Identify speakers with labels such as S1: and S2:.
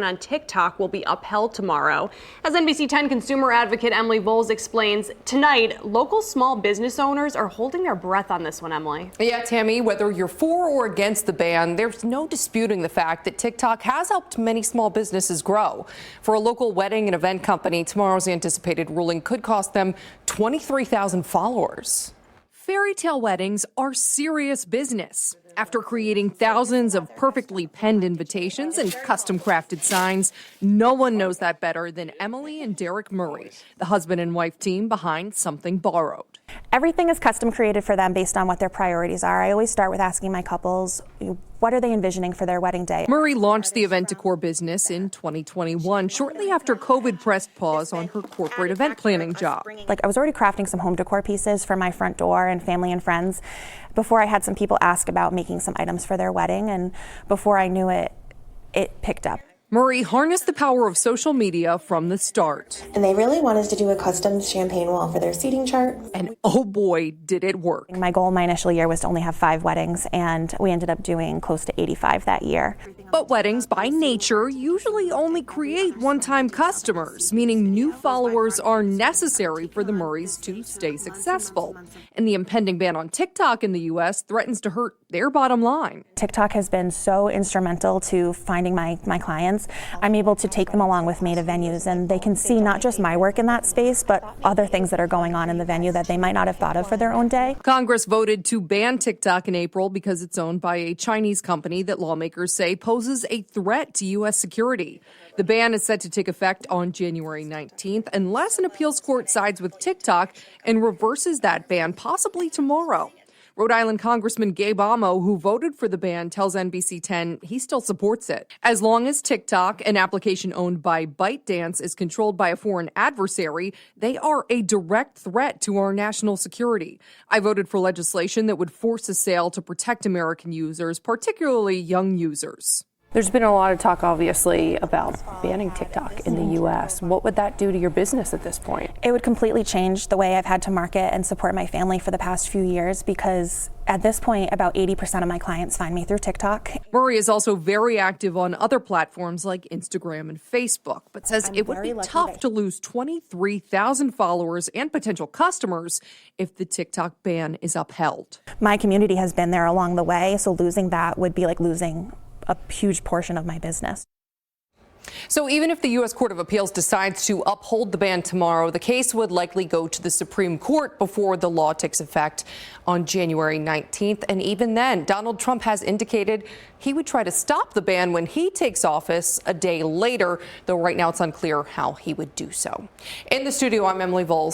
S1: on TikTok will be upheld tomorrow. As NBC 10 consumer advocate Emily Voles explains, tonight, local small business owners are holding their breath on this one, Emily.
S2: Yeah, Tammy, whether you're for or against the ban, there's no disputing the fact that TikTok has helped many small businesses grow. For a local wedding and event company, tomorrow's anticipated ruling could cost them 23,000 followers.
S3: Fairy tale weddings are serious business. After creating thousands of perfectly penned invitations and custom crafted signs, no one knows that better than Emily and Derek Murray, the husband and wife team behind Something Borrowed.
S4: Everything is custom created for them based on what their priorities are. I always start with asking my couples, what are they envisioning for their wedding day?
S3: Murray launched the event decor business in 2021, shortly after COVID pressed pause on her corporate event planning job.
S4: I was already crafting some home decor pieces for my front door and family and friends before I had some people ask about making some items for their wedding, and before I knew it, it picked up.
S3: Murray harnessed the power of social media from the start.
S5: And they really wanted to do a custom champagne wall for their seating chart.
S3: And oh boy, did it work.
S4: My goal my initial year was to only have 5 weddings, and we ended up doing close to 85 that year.
S3: But weddings, by nature, usually only create one-time customers, meaning new followers are necessary for the Murrays to stay successful. And the impending ban on TikTok in the U.S. threatens to hurt their bottom line.
S4: TikTok has been so instrumental to finding my clients. I'm able to take them along with me to venues, and they can see not just my work in that space, but other things that are going on in the venue that they might not have thought of for their own day.
S3: Congress voted to ban TikTok in April because it's owned by a Chinese company that lawmakers say poses a threat to U.S. security. The ban is set to take effect on January 19th unless an appeals court sides with TikTok and reverses that ban possibly tomorrow. Rhode Island Congressman Gabe Amo, who voted for the ban, tells NBC 10 he still supports it. As long as TikTok, an application owned by ByteDance, is controlled by a foreign adversary, they are a direct threat to our national security. I voted for legislation that would force a sale to protect American users, particularly young users.
S6: There's been a lot of talk, obviously, about banning TikTok in the U.S. What would that do to your business at this point?
S4: It would completely change the way I've had to market and support my family for the past few years, because at this point, about 80% of my clients find me through TikTok.
S3: Murray is also very active on other platforms like Instagram and Facebook, but says it would be tough to lose 23,000 followers and potential customers if the TikTok ban is upheld.
S4: My community has been there along the way, so losing that would be like losing a huge portion of my business.
S2: So even if the U.S. Court of Appeals decides to uphold the ban tomorrow, the case would likely go to the Supreme Court before the law takes effect on January 19th. And even then, Donald Trump has indicated he would try to stop the ban when he takes office a day later, though right now it's unclear how he would do so. In the studio, I'm Emily Voles.